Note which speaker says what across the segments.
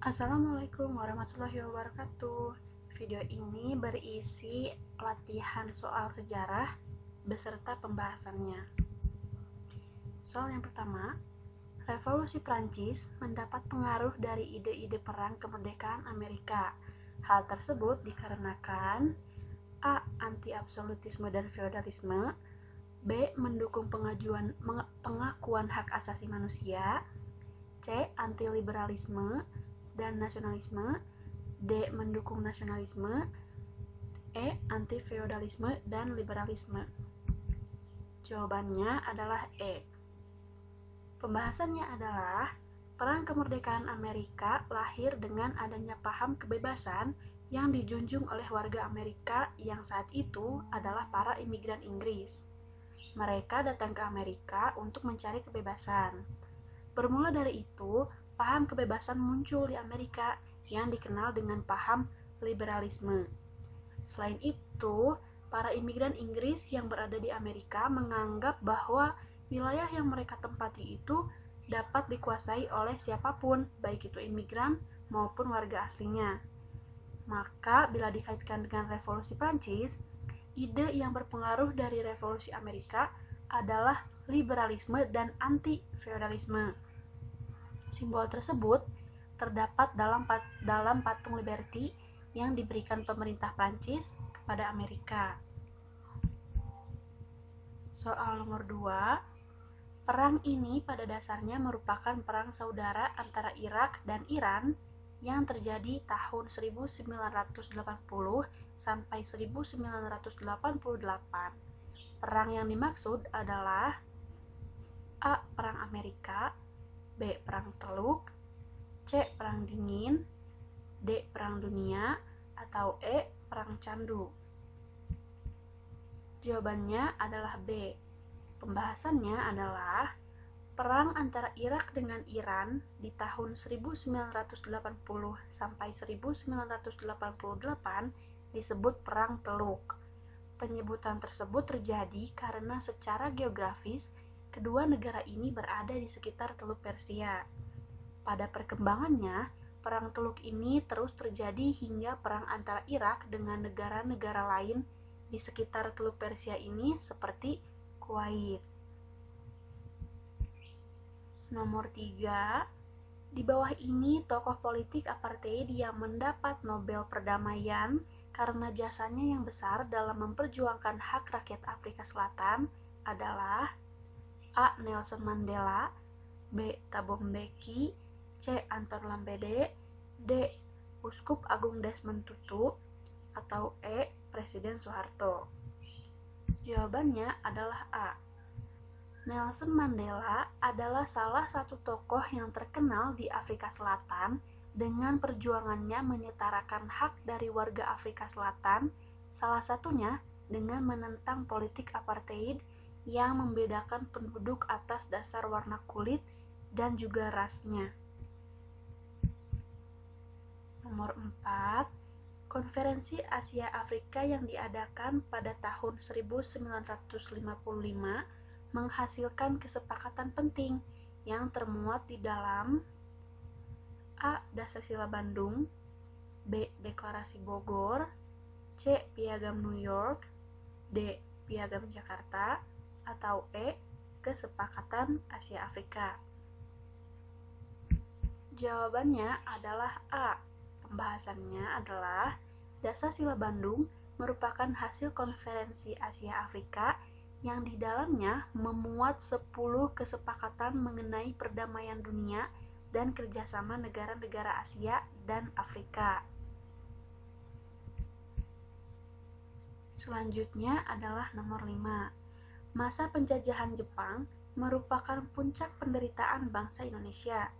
Speaker 1: Assalamualaikum warahmatullahi wabarakatuh. Video ini berisi latihan soal sejarah beserta pembahasannya. Soal yang pertama, Revolusi Prancis mendapat pengaruh dari ide-ide perang kemerdekaan Amerika. Hal tersebut dikarenakan A. Anti-absolutisme dan feodalisme, B. Mendukung pengakuan hak asasi manusia, C. Anti-liberalisme dan nasionalisme, D. Mendukung nasionalisme, E. Anti-feodalisme dan liberalisme. Jawabannya adalah E. Pembahasannya adalah perang kemerdekaan Amerika lahir dengan adanya paham kebebasan yang dijunjung oleh warga Amerika yang saat itu adalah para imigran Inggris. Mereka datang ke Amerika untuk mencari kebebasan. Bermula dari itu, paham kebebasan muncul di Amerika yang dikenal dengan paham liberalisme. Selain itu, para imigran Inggris yang berada di Amerika menganggap bahwa wilayah yang mereka tempati itu dapat dikuasai oleh siapapun, baik itu imigran maupun warga aslinya. Maka, bila dikaitkan dengan Revolusi Prancis, ide yang berpengaruh dari Revolusi Amerika adalah liberalisme dan anti-feodalisme. Simbol tersebut terdapat dalam patung Liberty yang diberikan pemerintah Prancis kepada Amerika. Soal nomor 2, perang ini pada dasarnya merupakan perang saudara antara Irak dan Iran yang terjadi tahun 1980 sampai 1988. Perang yang dimaksud adalah A. Perang Amerika, B. Perang Teluk, C. Perang Dingin, D. Perang Dunia, atau E. Perang Candu. Jawabannya adalah B. Pembahasannya adalah perang antara Irak dengan Iran di tahun 1980 sampai 1988 disebut Perang Teluk. Penyebutan tersebut terjadi karena secara geografis kedua negara ini berada di sekitar Teluk Persia. Pada perkembangannya, Perang Teluk ini terus terjadi hingga perang antara Irak dengan negara-negara lain di sekitar Teluk Persia ini seperti Kuwait. Nomor 3, di bawah ini tokoh politik apartheid yang mendapat Nobel Perdamaian karena jasanya yang besar dalam memperjuangkan hak rakyat Afrika Selatan adalah A. Nelson Mandela, B. Thabo Mbeki, C. Anton Lambede, D. Uskup Agung Desmond Tutu, atau E. Presiden Soeharto. Jawabannya adalah A. Nelson Mandela adalah salah satu tokoh yang terkenal di Afrika Selatan dengan perjuangannya menyetarakan hak dari warga Afrika Selatan, salah satunya dengan menentang politik apartheid yang membedakan penduduk atas dasar warna kulit dan juga rasnya. Nomor 4, Konferensi Asia Afrika yang diadakan pada tahun 1955 menghasilkan kesepakatan penting yang termuat di dalam A. Dasar-Sila Bandung, B. Deklarasi Bogor, C. Piagam New York, D. Piagam Jakarta, atau E. Kesepakatan Asia Afrika. Jawabannya adalah A. Pembahasannya adalah Dasar-Sila Bandung merupakan hasil konferensi Asia Afrika yang di dalamnya memuat 10 kesepakatan mengenai perdamaian dunia dan kerjasama negara-negara Asia dan Afrika. Selanjutnya adalah nomor 5. Masa penjajahan Jepang merupakan puncak penderitaan bangsa Indonesia.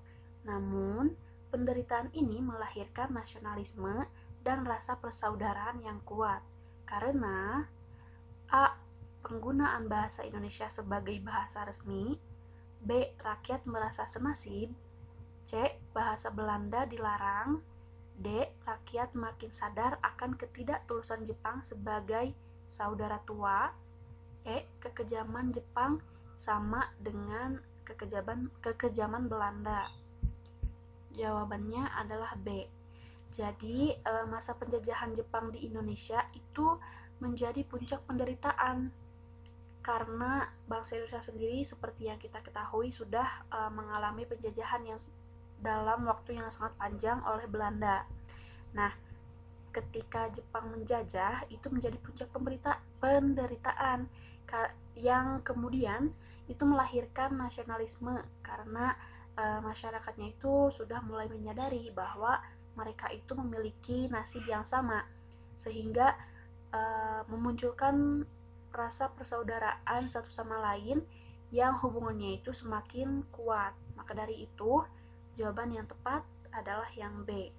Speaker 1: Namun, penderitaan ini melahirkan nasionalisme dan rasa persaudaraan yang kuat karena A. Penggunaan bahasa Indonesia sebagai bahasa resmi, B. Rakyat merasa senasib, C. Bahasa Belanda dilarang, D. Rakyat makin sadar akan ketidaktulusan Jepang sebagai saudara tua, E. Kekejaman Jepang sama dengan kekejaman Belanda. Jawabannya adalah B. Jadi, masa penjajahan Jepang di Indonesia itu menjadi puncak penderitaan karena bangsa Indonesia sendiri seperti yang kita ketahui sudah mengalami penjajahan yang dalam waktu yang sangat panjang oleh Belanda. Nah, ketika Jepang menjajah itu menjadi puncak penderitaan yang kemudian itu melahirkan nasionalisme karena masyarakatnya itu sudah mulai menyadari bahwa mereka itu memiliki nasib yang sama sehingga memunculkan rasa persaudaraan satu sama lain yang hubungannya itu semakin kuat. Maka dari itu jawaban yang tepat adalah yang B.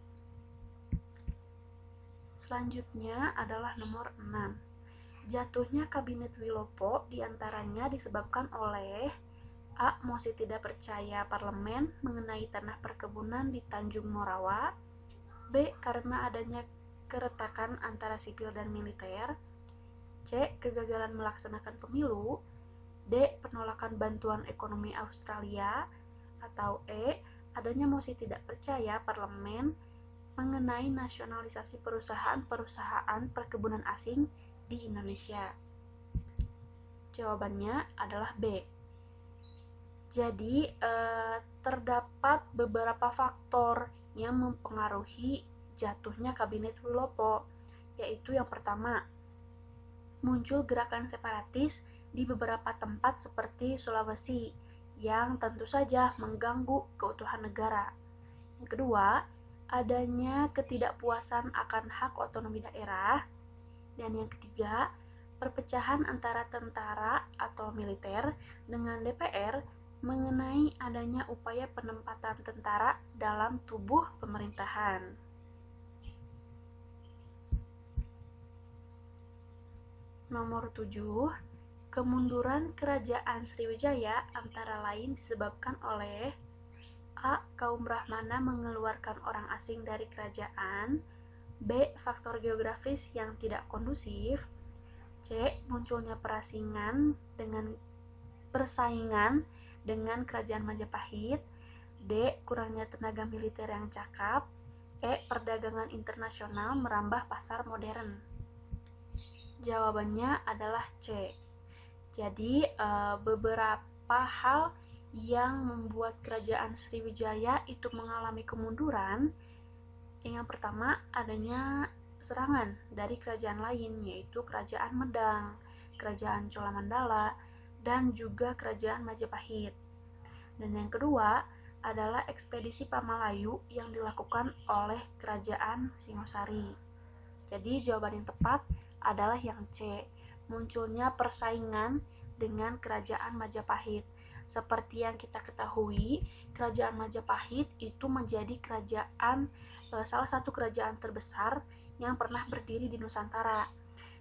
Speaker 1: Selanjutnya adalah nomor 6. Jatuhnya Kabinet Wilopo diantaranya disebabkan oleh A. Mosi tidak percaya parlemen mengenai tanah perkebunan di Tanjung Morawa. B. Karena adanya keretakan antara sipil dan militer. C. Kegagalan melaksanakan pemilu. D. Penolakan bantuan ekonomi Australia. Atau E. Adanya mosi tidak percaya parlemen mengenai nasionalisasi perusahaan-perusahaan perkebunan asing di Indonesia. Jawabannya adalah B. Jadi, terdapat beberapa faktor yang mempengaruhi jatuhnya Kabinet Wilopo, yaitu yang pertama, muncul gerakan separatis di beberapa tempat seperti Sulawesi, yang tentu saja mengganggu keutuhan negara. Yang kedua, adanya ketidakpuasan akan hak otonomi daerah. Dan yang ketiga, perpecahan antara tentara atau militer dengan DPR mengenai adanya upaya penempatan tentara dalam tubuh pemerintahan. Nomor 7, kemunduran Kerajaan Sriwijaya antara lain disebabkan oleh A. Kaum Brahmana mengeluarkan orang asing dari kerajaan. B. Faktor geografis yang tidak kondusif. C. Munculnya persaingan dengan kerajaan Majapahit. D. Kurangnya tenaga militer yang cakap. E. Perdagangan internasional merambah pasar modern. Jawabannya adalah C. Jadi, beberapa hal yang membuat kerajaan Sriwijaya itu mengalami kemunduran. Yang pertama, adanya serangan dari kerajaan lain, yaitu kerajaan Medang, kerajaan Cholamandala, dan juga kerajaan Majapahit. Dan yang kedua adalah ekspedisi Pamalayu yang dilakukan oleh kerajaan Singosari. Jadi jawaban yang tepat adalah yang C, munculnya persaingan dengan kerajaan Majapahit. Seperti yang kita ketahui, kerajaan Majapahit itu menjadi salah satu kerajaan terbesar yang pernah berdiri di Nusantara,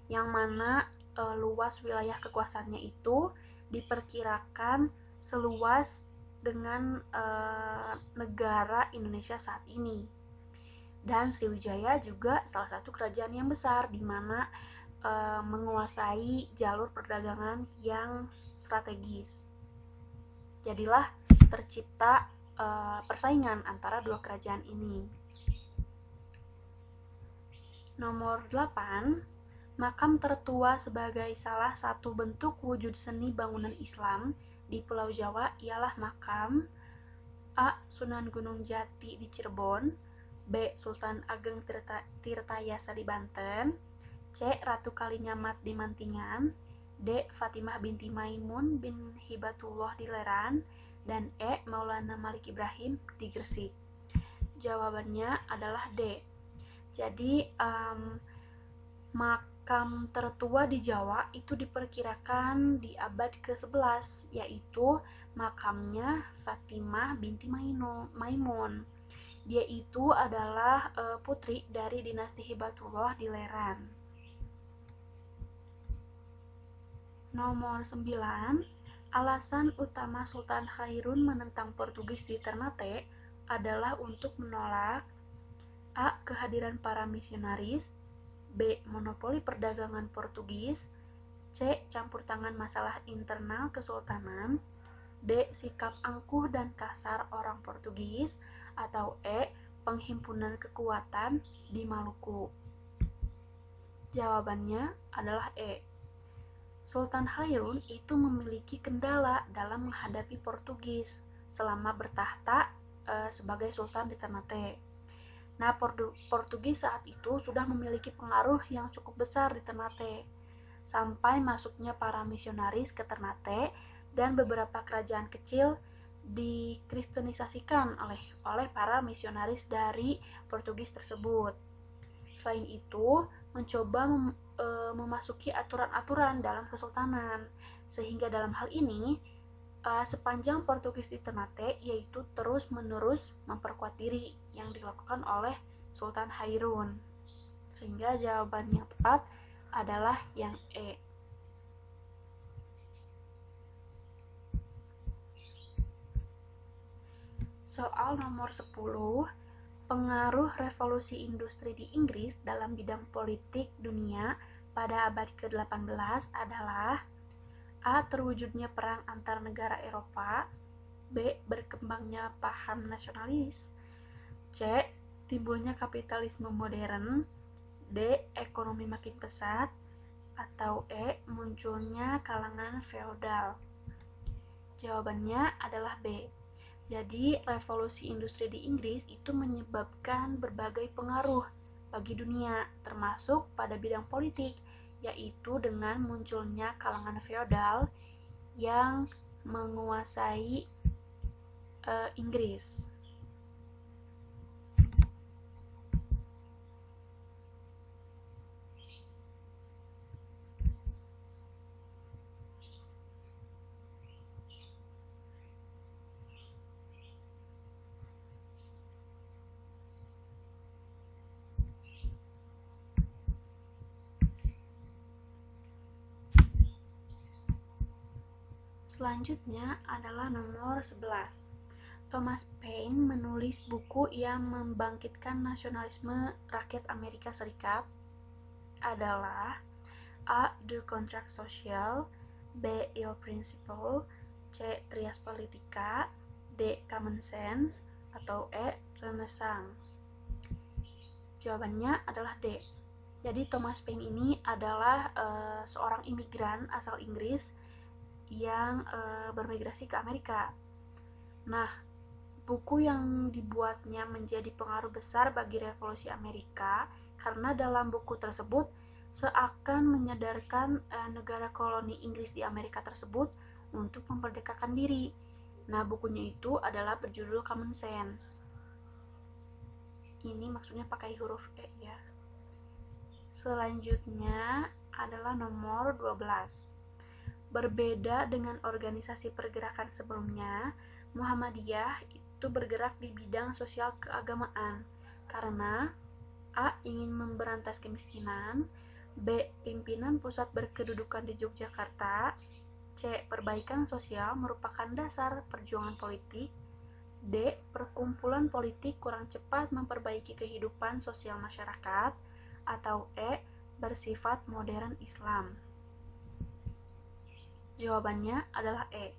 Speaker 1: yang mana luas wilayah kekuasaannya itu diperkirakan seluas dengan negara Indonesia saat ini. Dan Sriwijaya juga salah satu kerajaan yang besar di mana menguasai jalur perdagangan yang strategis. Jadilah tercipta persaingan antara dua kerajaan ini. Nomor 8, makam tertua sebagai salah satu bentuk wujud seni bangunan Islam di Pulau Jawa ialah makam A. Sunan Gunung Jati di Cirebon. B. Sultan Ageng Tirtayasa di Banten. C. Ratu Kalinyamat di Mantingan. D. Fatimah binti Maimun bin Hibatullah di Leran. Dan E. Maulana Malik Ibrahim di Gresik. Jawabannya adalah D. Jadi makam tertua di Jawa itu diperkirakan di abad ke-11, yaitu makamnya Fatimah binti Maimun. Dia itu adalah putri dari dinasti Hibatullah di Leran. Nomor 9, alasan utama Sultan Khairun menentang Portugis di Ternate adalah untuk menolak A. Kehadiran para misionaris. B. Monopoli perdagangan Portugis. C. Campur tangan masalah internal kesultanan. D. Sikap angkuh dan kasar orang Portugis. atau E. penghimpunan kekuatan di Maluku? Jawabannya adalah E. Sultan Hairun itu memiliki kendala dalam menghadapi Portugis selama bertahta sebagai Sultan di Ternate. Nah, Portugis saat itu sudah memiliki pengaruh yang cukup besar di Ternate, sampai masuknya para misionaris ke Ternate dan beberapa kerajaan kecil dikristenisasikan oleh para misionaris dari Portugis tersebut. Selain itu, mencoba memasuki aturan-aturan dalam kesultanan, sehingga dalam hal ini sepanjang Portugis di Ternate yaitu terus-menerus memperkuat diri yang dilakukan oleh Sultan Hairun, sehingga jawaban yang tepat adalah yang E. Soal nomor 10, pengaruh revolusi industri di Inggris dalam bidang politik dunia pada abad ke-18 adalah A. terwujudnya perang antar negara Eropa, B. berkembangnya paham nasionalis, C. timbulnya kapitalisme modern, D. ekonomi makin pesat, atau E. munculnya kalangan feodal. Jawabannya adalah B. Jadi, revolusi industri di Inggris itu menyebabkan berbagai pengaruh bagi dunia, termasuk pada bidang politik, yaitu dengan munculnya kalangan feodal yang menguasai Inggris. Selanjutnya adalah nomor 11. Thomas Paine menulis buku yang membangkitkan nasionalisme rakyat Amerika Serikat adalah A. The Contract Social, B. Il Principle, C. Trias Politica, D. Common Sense, atau E. Renaissance. Jawabannya adalah D. Jadi Thomas Paine ini adalah seorang imigran asal Inggris yang bermigrasi ke Amerika. Nah, buku yang dibuatnya menjadi pengaruh besar bagi revolusi Amerika karena dalam buku tersebut seakan menyadarkan negara koloni Inggris di Amerika tersebut untuk memerdekakan diri. Nah, bukunya itu adalah berjudul Common Sense. Ini maksudnya pakai huruf E ya. Selanjutnya adalah nomor 12. Berbeda dengan organisasi pergerakan sebelumnya, Muhammadiyah itu bergerak di bidang sosial keagamaan karena A. ingin memberantas kemiskinan, B. pimpinan pusat berkedudukan di Yogyakarta, C. perbaikan sosial merupakan dasar perjuangan politik, D. perkumpulan politik kurang cepat memperbaiki kehidupan sosial masyarakat, atau E. bersifat modern Islam. Jawabannya adalah E.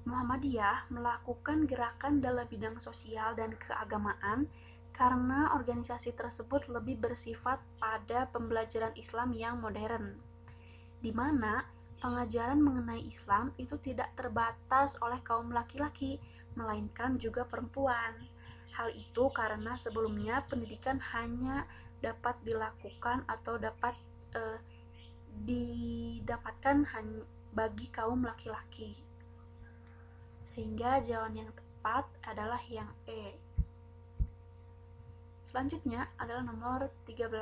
Speaker 1: Muhammadiyah melakukan gerakan dalam bidang sosial dan keagamaan karena organisasi tersebut lebih bersifat pada pembelajaran Islam yang modern, di mana pengajaran mengenai Islam itu tidak terbatas oleh kaum laki-laki, melainkan juga perempuan. Hal itu karena sebelumnya pendidikan hanya dapat dilakukan atau dapat didapatkan hanya bagi kaum laki-laki. Sehingga jawaban yang tepat adalah yang E. Selanjutnya adalah nomor 13.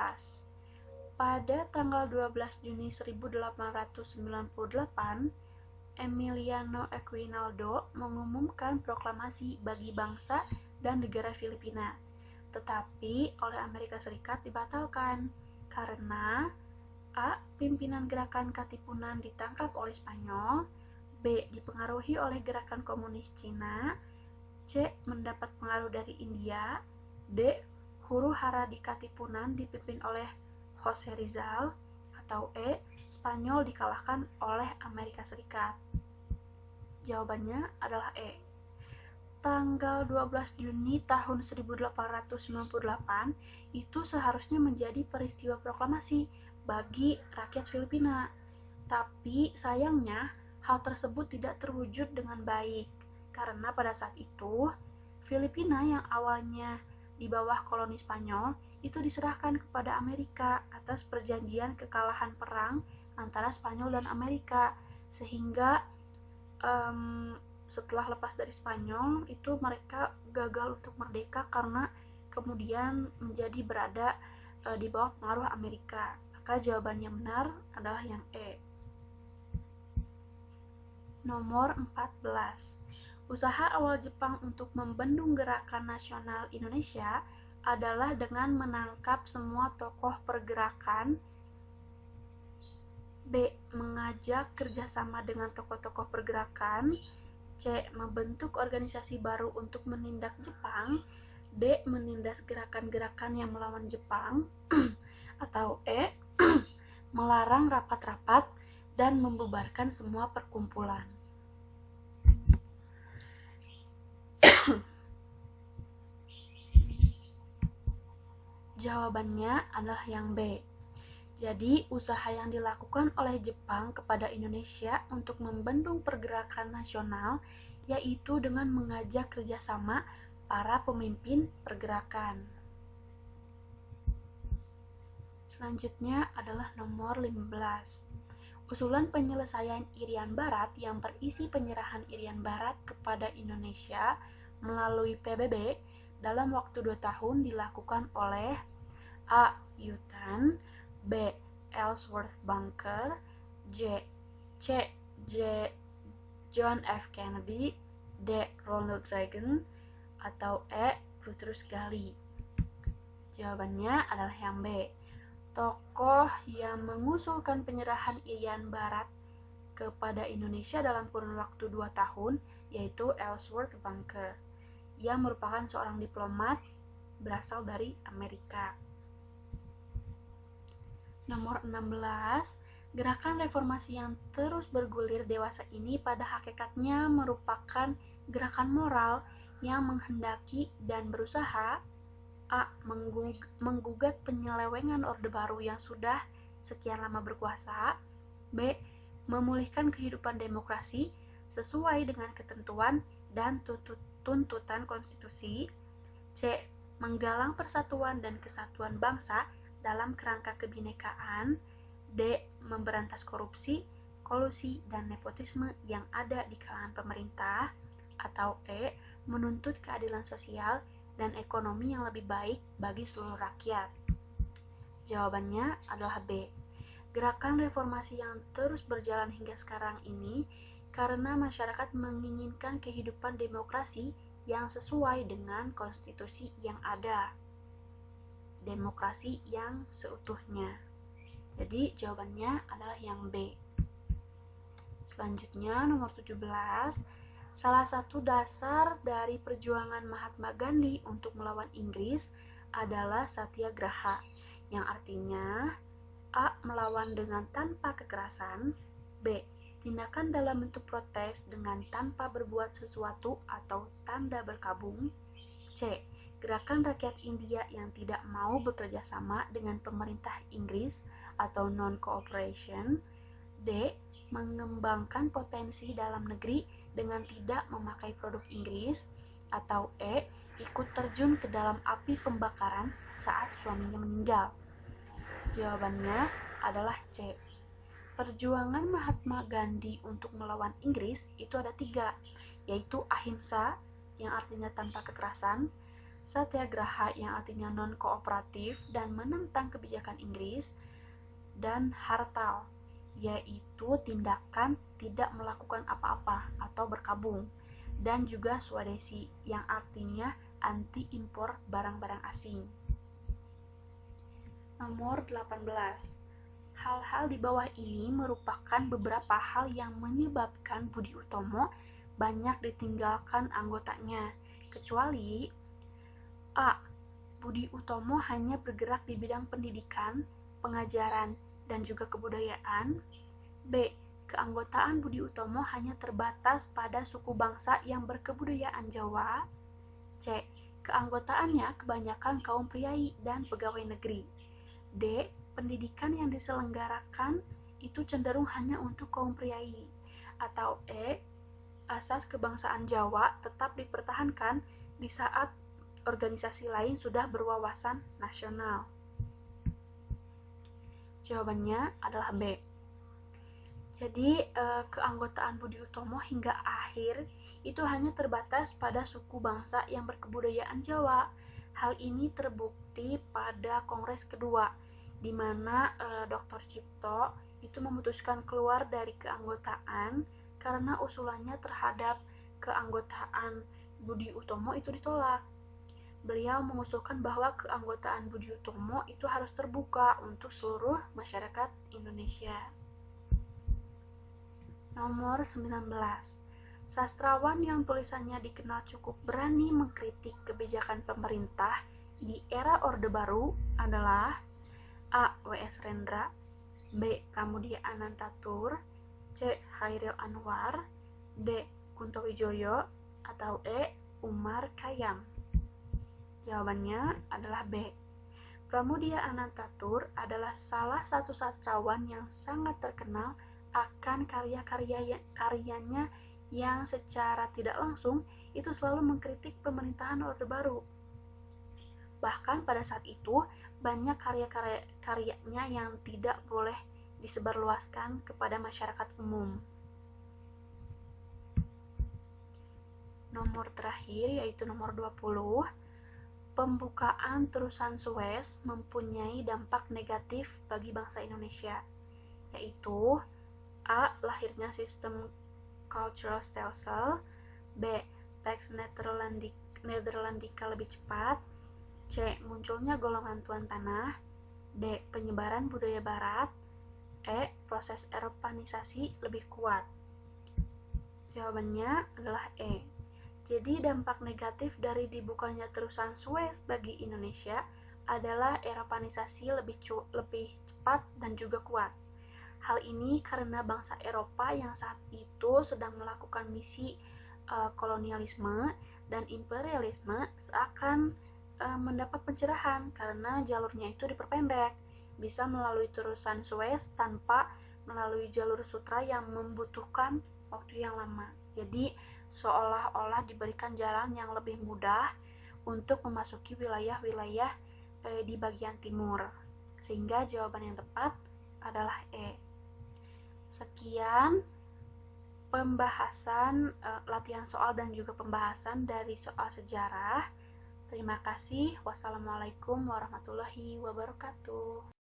Speaker 1: Pada tanggal 12 Juni 1898, Emiliano Aguinaldo mengumumkan proklamasi bagi bangsa dan negara Filipina, tetapi oleh Amerika Serikat dibatalkan karena A. pimpinan gerakan Katipunan ditangkap oleh Spanyol, B. dipengaruhi oleh gerakan komunis Cina, C. mendapat pengaruh dari India, D. huru hara di Katipunan dipimpin oleh Jose Rizal, atau E. Spanyol dikalahkan oleh Amerika Serikat. Jawabannya adalah E. tanggal 12 Juni tahun 1898 itu seharusnya menjadi peristiwa proklamasi bagi rakyat Filipina. Tapi sayangnya hal tersebut tidak terwujud dengan baik karena pada saat itu Filipina yang awalnya di bawah koloni Spanyol itu diserahkan kepada Amerika atas perjanjian kekalahan perang antara Spanyol dan Amerika, sehingga setelah lepas dari Spanyol itu mereka gagal untuk merdeka karena kemudian menjadi berada di bawah pengaruh Amerika. Maka jawaban yang benar adalah yang E. Nomor 14. Usaha awal Jepang untuk membendung gerakan nasional Indonesia adalah dengan menangkap semua tokoh pergerakan. B. Mengajak kerjasama dengan tokoh-tokoh pergerakan. C. Membentuk organisasi baru untuk menindak Jepang. D. Menindas gerakan-gerakan yang melawan Jepang. Atau E. Melarang rapat-rapat dan membubarkan semua perkumpulan. Jawabannya adalah yang B. Jadi, usaha yang dilakukan oleh Jepang kepada Indonesia untuk membendung pergerakan nasional yaitu dengan mengajak kerjasama para pemimpin pergerakan. Selanjutnya adalah nomor 15. Usulan penyelesaian Irian Barat yang berisi penyerahan Irian Barat kepada Indonesia melalui PBB dalam waktu 2 tahun dilakukan oleh A. Yutan, B. Ellsworth Bunker, C. John F. Kennedy, D. Ronald Reagan, atau E. Petrus Gali. Jawabannya adalah yang B. Tokoh yang mengusulkan penyerahan Irian Barat kepada Indonesia dalam kurun waktu 2 tahun yaitu Ellsworth Bunker, yang merupakan seorang diplomat berasal dari Amerika. Nomor 16. Gerakan reformasi yang terus bergulir dewasa ini pada hakikatnya merupakan gerakan moral yang menghendaki dan berusaha A. Menggugat penyelewengan Orde Baru yang sudah sekian lama berkuasa. B. Memulihkan kehidupan demokrasi sesuai dengan ketentuan dan tuntutan konstitusi. C. Menggalang persatuan dan kesatuan bangsa dalam kerangka kebinekaan. D. Memberantas korupsi, kolusi, dan nepotisme yang ada di kalangan pemerintah. Atau E. Menuntut keadilan sosial dan ekonomi yang lebih baik bagi seluruh rakyat. Jawabannya adalah B. Gerakan reformasi yang terus berjalan hingga sekarang ini karena masyarakat menginginkan kehidupan demokrasi yang sesuai dengan konstitusi yang ada. Demokrasi yang seutuhnya. Jadi jawabannya adalah yang B. Selanjutnya nomor 17. Salah satu dasar dari perjuangan Mahatma Gandhi untuk melawan Inggris adalah satyagraha, yang artinya A. Melawan dengan tanpa kekerasan, B. Tindakan dalam bentuk protes dengan tanpa berbuat sesuatu atau tanda berkabung, C. Gerakan rakyat India yang tidak mau bekerja sama dengan pemerintah Inggris atau non-cooperation, D. Mengembangkan potensi dalam negeri dengan tidak memakai produk Inggris, atau E. Ikut terjun ke dalam api pembakaran saat suaminya meninggal. Jawabannya adalah C. Perjuangan Mahatma Gandhi untuk melawan Inggris itu ada 3, yaitu ahimsa yang artinya tanpa kekerasan, satyagraha yang artinya non-kooperatif dan menentang kebijakan Inggris, dan hartal yaitu tindakan tidak melakukan apa-apa atau berkabung, dan juga swadesi yang artinya anti impor barang-barang asing. Nomor 18. Hal-hal di bawah ini merupakan beberapa hal yang menyebabkan Budi Utomo banyak ditinggalkan anggotanya, kecuali A. Budi Utomo hanya bergerak di bidang pendidikan, pengajaran, dan juga kebudayaan. B. keanggotaan Budi Utomo hanya terbatas pada suku bangsa yang berkebudayaan Jawa. C. Keanggotaannya kebanyakan kaum priai dan pegawai negeri. D. Pendidikan yang diselenggarakan itu cenderung hanya untuk kaum priai. Atau E. Asas kebangsaan Jawa tetap dipertahankan di saat organisasi lain sudah berwawasan nasional. Jawabannya adalah B. Jadi keanggotaan Budi Utomo hingga akhir itu hanya terbatas pada suku bangsa yang berkebudayaan Jawa. Hal ini terbukti pada Kongres kedua, di mana Dr. Cipto itu memutuskan keluar dari keanggotaan karena usulannya terhadap keanggotaan Budi Utomo itu ditolak. Beliau mengusulkan bahwa keanggotaan Budi Utomo itu harus terbuka untuk seluruh masyarakat Indonesia. Nomor 19. Sastrawan yang tulisannya dikenal cukup berani mengkritik kebijakan pemerintah di era Orde Baru adalah A. W.S. Rendra, B. Pramudia Anantatur, C. Chairil Anwar, D. Kunto Wijoyo, atau E. Umar Khayyam. Jawabannya adalah B. Pramudia Anantatur adalah salah satu sastrawan yang sangat terkenal akan karya-karyanya yang secara tidak langsung itu selalu mengkritik pemerintahan Orde Baru. Bahkan pada saat itu, banyak karya-karyanya yang tidak boleh disebarluaskan kepada masyarakat umum. Nomor terakhir yaitu nomor 20. Pembukaan terusan Suez mempunyai dampak negatif bagi bangsa Indonesia, yaitu A. Lahirnya sistem cultural stelsel, B. Pax Netherlandica lebih cepat, C. Munculnya golongan tuan tanah, D. Penyebaran budaya barat, E. Proses Eropanisasi lebih kuat. Jawabannya adalah E. Jadi dampak negatif dari dibukanya terusan Suez bagi Indonesia adalah Eropanisasi lebih cepat dan juga kuat. Hal ini karena bangsa Eropa yang saat itu sedang melakukan misi kolonialisme dan imperialisme seakan mendapat pencerahan karena jalurnya itu diperpendek, bisa melalui terusan Suez tanpa melalui jalur sutra yang membutuhkan waktu yang lama. Jadi seolah-olah diberikan jalan yang lebih mudah untuk memasuki wilayah-wilayah di bagian timur, sehingga jawaban yang tepat adalah E. Sekian pembahasan latihan soal dan juga pembahasan dari soal sejarah. Terima kasih. Wassalamualaikum warahmatullahi wabarakatuh.